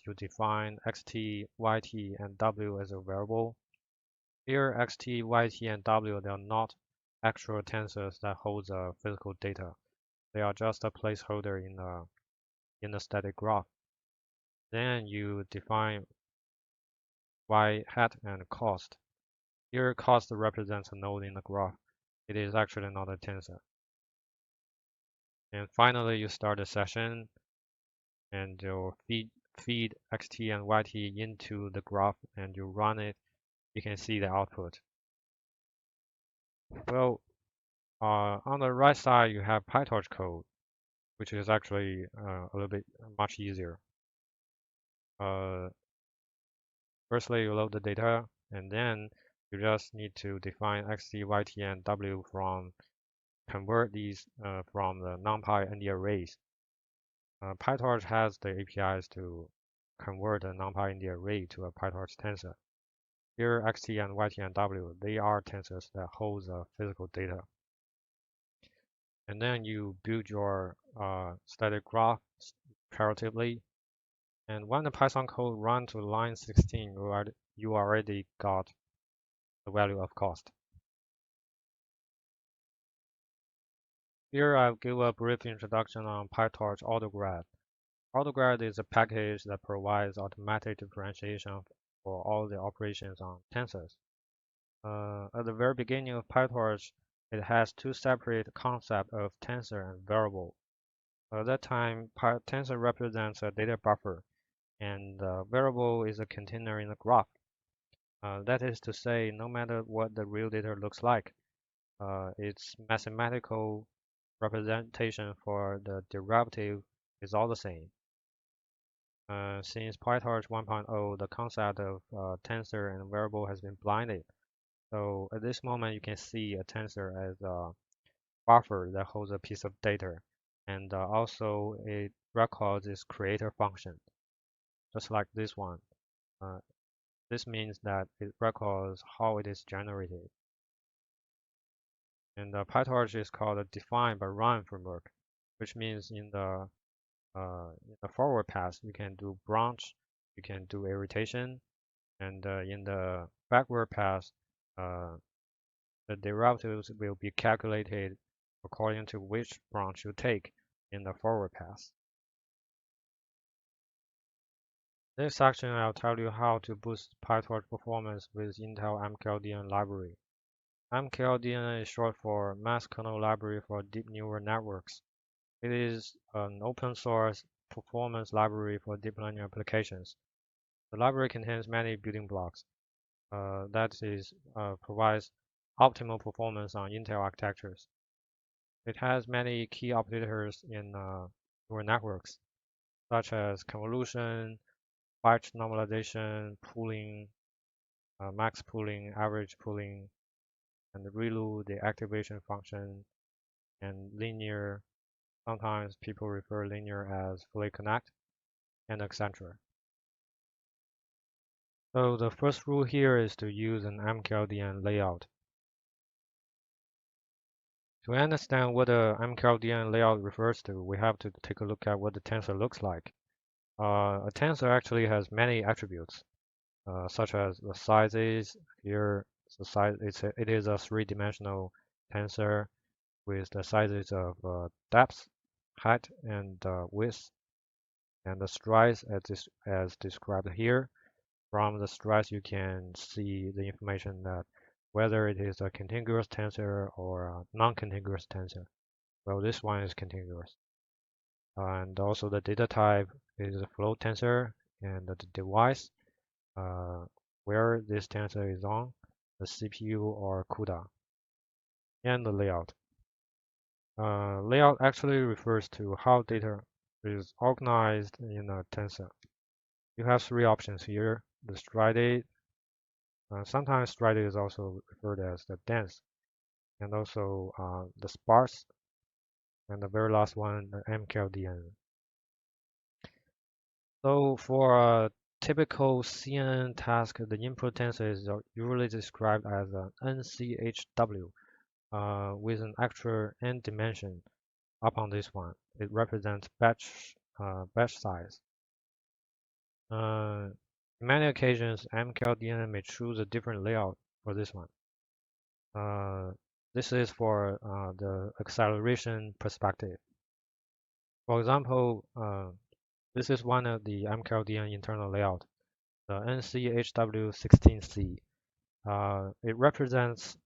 you define xt, yt, and w as a variable. Here, xt, yt, and w, they are not actual tensors that hold physical data. They are just a placeholder in a static graph. Then you define y hat and cost. Here, cost represents a node in the graph. It is actually not a tensor. And finally, you start a session and you feed xt and yt into the graph and you run it. You can see the output. Well, on the right side, you have PyTorch code, which is actually a little bit much easier. Firstly, you load the data, and then you just need to define xt, yt, and w from convert these from the NumPy ND arrays. PyTorch has the APIs to convert a NumPy ND array to a PyTorch tensor. Here, xt and yt and w, they are tensors that hold physical data. And then you build your static graph iteratively. And when the Python code runs to line 16, you already got the value of cost. Here I'll give a brief introduction on PyTorch AutoGrad. AutoGrad is a package that provides automatic differentiation for all the operations on tensors. At the very beginning of PyTorch, it has two separate concepts of tensor and variable. At that time, tensor represents a data buffer, and variable is a container in the graph. That is to say, no matter what the real data looks like, its mathematical representation for the derivative is all the same. Since PyTorch 1.0, the concept of tensor and variable has been blinded. So at this moment, you can see a tensor as a buffer that holds a piece of data, and also it records its creator function, just like this one. This means that it records how it is generated. And PyTorch is called a define by run framework, which means in the forward pass you can do branch, you can do iteration, and in the backward pass, the derivatives will be calculated according to which branch you take in the forward pass. This section I'll tell you how to boost PyTorch performance with Intel MKLDN library. MKLDN is short for Mass Kernel Library for Deep Neural Networks. It is an open source performance library for deep learning applications. The library contains many building blocks. Provides optimal performance on Intel architectures. It has many key operators in neural networks, such as convolution, batch normalization, pooling, max pooling, average pooling, and ReLU, the activation function, and linear. Sometimes people refer linear as fully connect, and etc. So the first rule here is to use an MKLDN layout. To understand what a MKLDN layout refers to, we have to take a look at what the tensor looks like. A tensor actually has many attributes, such as the sizes. Here, the size it is a three-dimensional tensor with the sizes of depth, height, and width, and the strides as described here. From the strides, you can see the information that whether it is a contiguous tensor or a non-contiguous tensor. Well, this one is contiguous. And also the data type is a float tensor, and the device where this tensor is on, the CPU or CUDA, and the layout. Layout actually refers to how data is organized in a tensor. You have three options here: the strided, sometimes strided is also referred as the dense, and also the sparse, and the very last one, the MKLDN. So for a typical CNN task, the input tensor is usually described as an NCHW with an actual n dimension up on this one. It represents batch size. In many occasions, MKLDN may choose a different layout for this one. This is for the acceleration perspective. For example, this is one of the MKLDN internal layout, the NCHW16C. It represents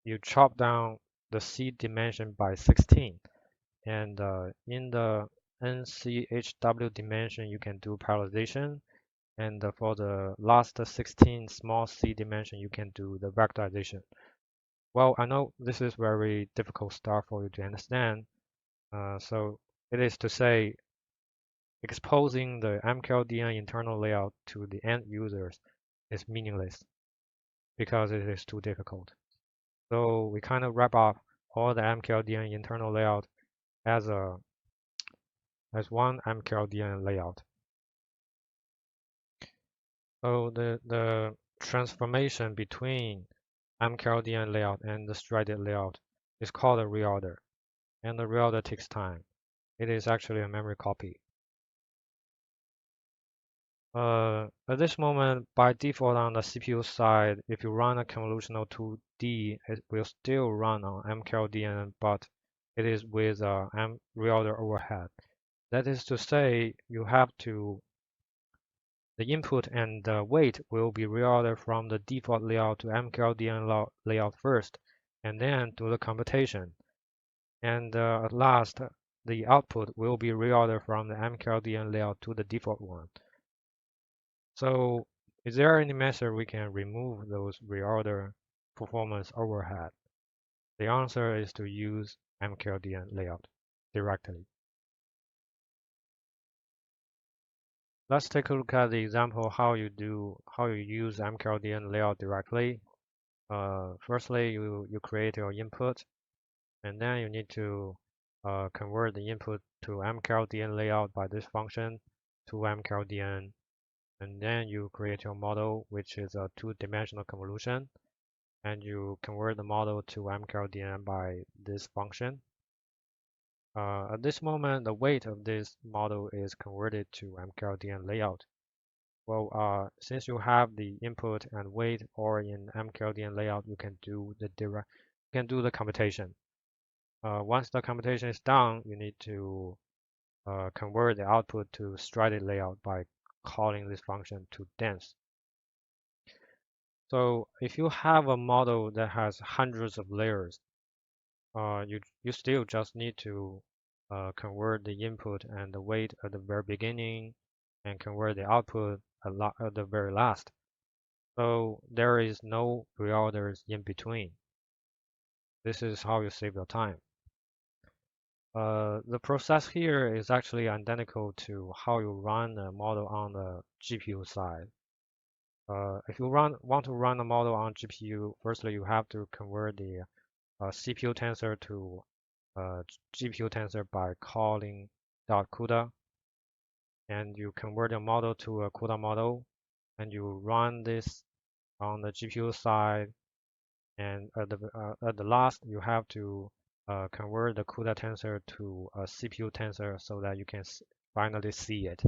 you chop down the seed dimension by 16, and in the NCHW dimension, you can do parallelization, and for the last 16 small c dimension, you can do the vectorization. Well, I know this is very difficult stuff for you to understand. So it is to say, exposing the MKLDN internal layout to the end users is meaningless because it is too difficult. So we kind of wrap up all the MKLDN internal layout as one MKLDN layout. So the transformation between MKLDN layout and the threaded layout is called a reorder, and the reorder takes time. It is actually a memory copy. At this moment, by default on the CPU side, if you run a convolutional 2D, it will still run on MKLDN, but it is with reorder overhead. That is to say, the input and the weight will be reordered from the default layout to MKLDN layout first, and then do the computation. And at last, the output will be reordered from the MKLDN layout to the default one. So is there any method we can remove those reorder performance overhead? The answer is to use MKLDN layout directly. Let's take a look at the example how you use MKLDN layout directly. Firstly, you create your input, and then you need to convert the input to MKLDN layout by this function to MKLDN, and then you create your model, which is a two-dimensional convolution, and you convert the model to MKLDN by this function. At this moment, the weight of this model is converted to MKLDN layout. Well, since you have the input and weight or in MKLDN layout, you can do the computation. Once the computation is done, you need to convert the output to threaded layout by calling this function to dense. So if you have a model that has hundreds of layers, you still just need to convert the input and the weight at the very beginning and convert the output at the very last. So there is no reorders in between. This is how you save your time. The process here is actually identical to how you run a model on the GPU side. If you want to run a model on GPU, firstly you have to convert the CPU tensor to GPU tensor by calling .CUDA, and you convert your model to a CUDA model, and you run this on the GPU side, and at the last you have to convert the CUDA tensor to a CPU tensor so that you can finally see it.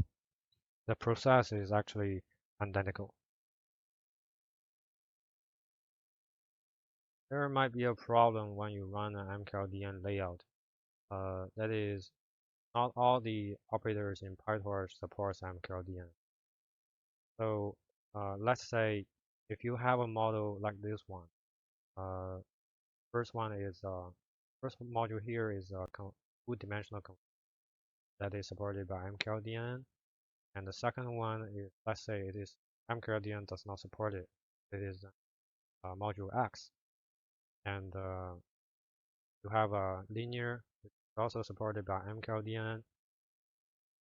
The process is actually identical. There might be a problem when you run an MKLDN layout. That is, not all the operators in PyTorch supports MKLDN. So let's say if you have a model like this one, uh, first module here is a two-dimensional that is supported by MKLDN, and the second one is, let's say it is MKLDN does not support it. It is module X, and you have a linear, which is also supported by MKLDN.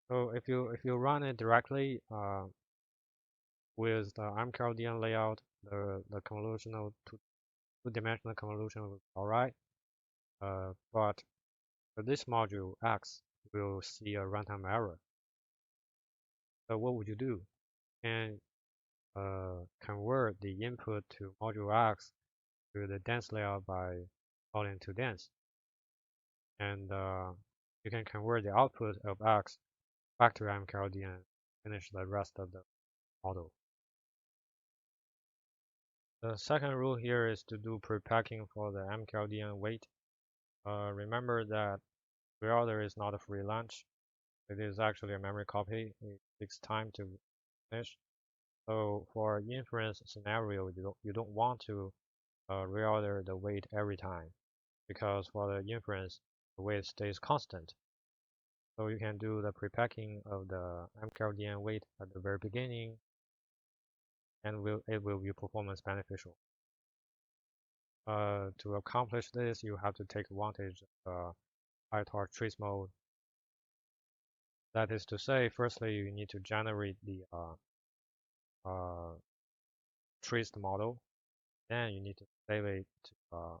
So if you run it directly with the MKLDN layout, the convolutional two-dimensional convolution will be alright. But for this module X, will see a runtime error. So what would you do? And convert the input to module X to the dense layout by calling to dense, and you can convert the output of X back to MKLDN finish the rest of the model. The second rule here is to do prepacking for the mKLDN weight. Remember that reorder is not a free lunch. It is actually a memory copy. It takes time to finish. So for inference scenario, you don't want to reorder the weight every time, because for the inference, the weight stays constant. So you can do the prepacking of the mKLDN weight at the very beginning, and it will be performance beneficial. To accomplish this, you have to take advantage of PyTorch trace mode. That is to say, firstly, you need to generate the traced model. Then you need to save it to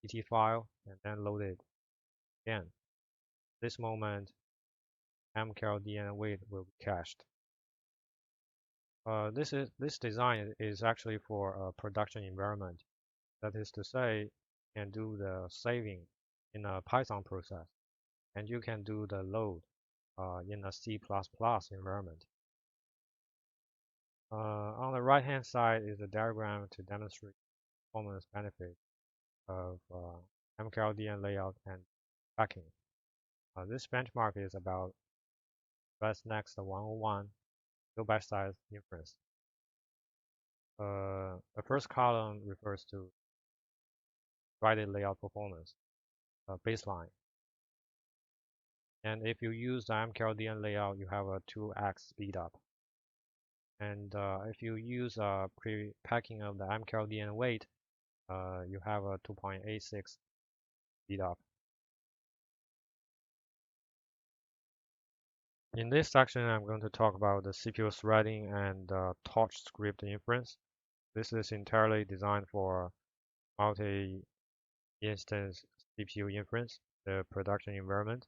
ET file and then load it again. This moment, mKLDN weight will be cached. This design is actually for a production environment. That is to say, you can do the saving in a Python process, and you can do the load in a C++ environment. On the right-hand side is a diagram to demonstrate performance benefit of mKLDN layout and packing. This benchmark is about next 101 kilobyte size inference. The first column refers to threaded layout performance baseline. And if you use the mKLDN layout, you have a 2x speed up. And if you use pre-packing of the mKLDN weight, you have a 2.86 speed up. In this section, I'm going to talk about the CPU threading and torch script inference. This is entirely designed for multi-instance CPU inference, the production environment.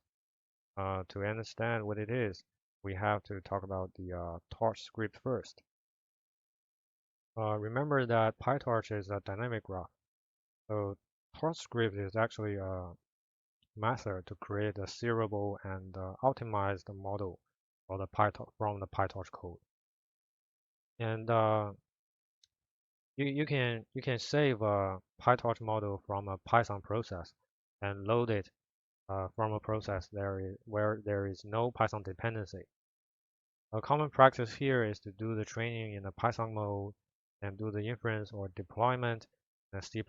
To understand what it is, we have to talk about the torch script first. Remember that PyTorch is a dynamic graph. So torch script is actually a method to create a seriable and optimized model for the from the PyTorch code. And you can save a PyTorch model from a Python process and load it from a process where there is no Python dependency. A common practice here is to do the training in a Python mode and do the inference or deployment in C++.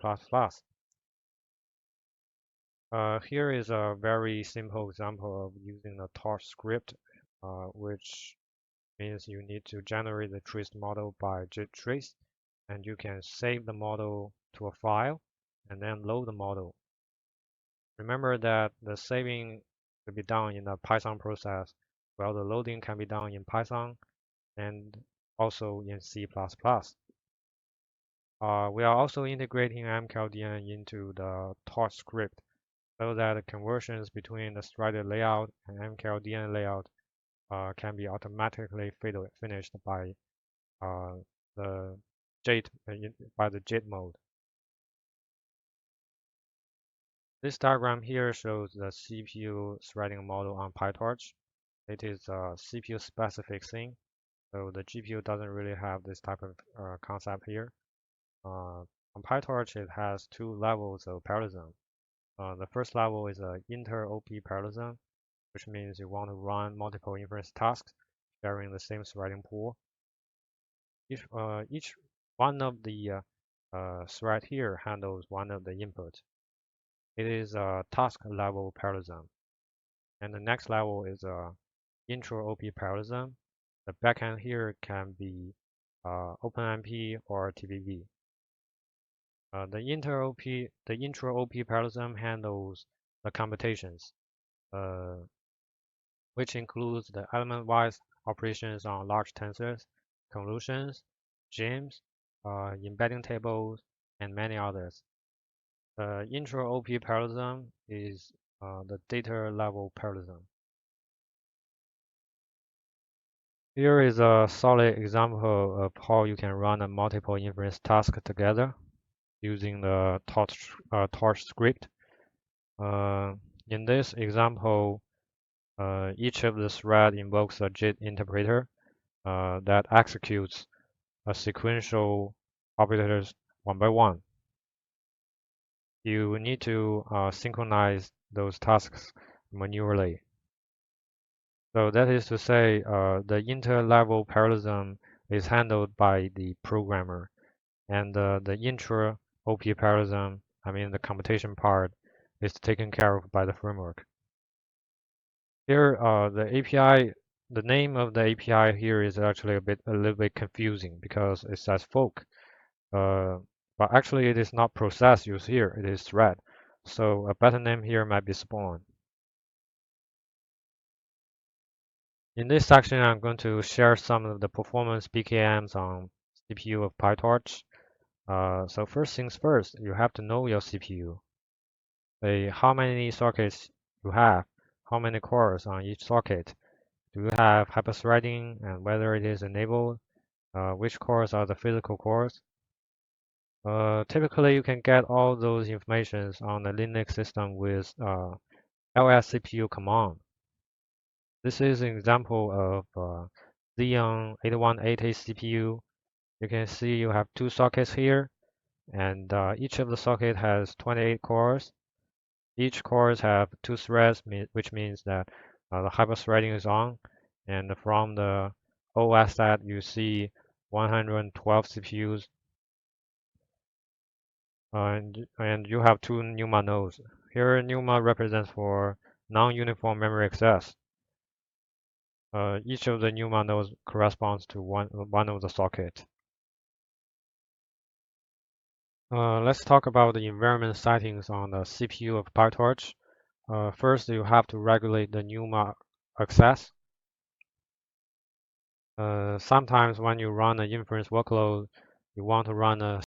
Here is a very simple example of using a torch script, which means you need to generate the traced model by git trace, and you can save the model to a file and then load the model. Remember that the saving will be done in a Python process, while the loading can be done in Python and also in C++. We are also integrating mKLDN into the torch script so that the conversions between the threaded layout and mKLDN layout can be automatically finished by the JIT mode. This diagram here shows the CPU threading model on PyTorch. It is a CPU specific thing, so the GPU doesn't really have this type of concept here. On PyTorch, it has two levels of parallelism. The first level is an inter-OP parallelism, which means you want to run multiple inference tasks sharing the same threading pool. Each one of the thread here handles one of the inputs. It is a task level parallelism. And the next level is a intra-OP parallelism. The backend here can be OpenMP or TBV. The intra-OP parallelism handles the computations, which includes the element-wise operations on large tensors, convolutions, gems, embedding tables, and many others. The intra-OP parallelism is the data level parallelism. Here is a solid example of how you can run a multiple inference task together using the torch script. In this example, Each of the thread invokes a JIT interpreter that executes a sequential operators one by one. You need to synchronize those tasks manually. So that is to say, the inter-level parallelism is handled by the programmer, and the intra-OP parallelism, I mean the computation part, is taken care of by the framework. Here, the API, the name of the API here is actually a little bit confusing because it says fork, but actually it is not process used here, it is thread. So a better name here might be spawn. In this section, I'm going to share some of the performance PKMs on CPU of PyTorch. So first things first, you have to know your CPU. How many sockets you have, how many cores on each socket. Do you have hyperthreading and whether it is enabled? Which cores are the physical cores? Typically, you can get all those informations on the Linux system with lscpu command. This is an example of Xeon 8180 CPU. You can see you have two sockets here, and each of the socket has 28 cores. Each cores have two threads, which means that the hyperthreading is on. And from the OS that you see 112 CPUs, and you have two NUMA nodes. Here, NUMA represents for non-uniform memory access. Each of the NUMA nodes corresponds to one of the socket. Let's talk about the environment settings on the CPU of PyTorch. First, you have to regulate the NUMA access. Sometimes when you run an inference workload, you want to run a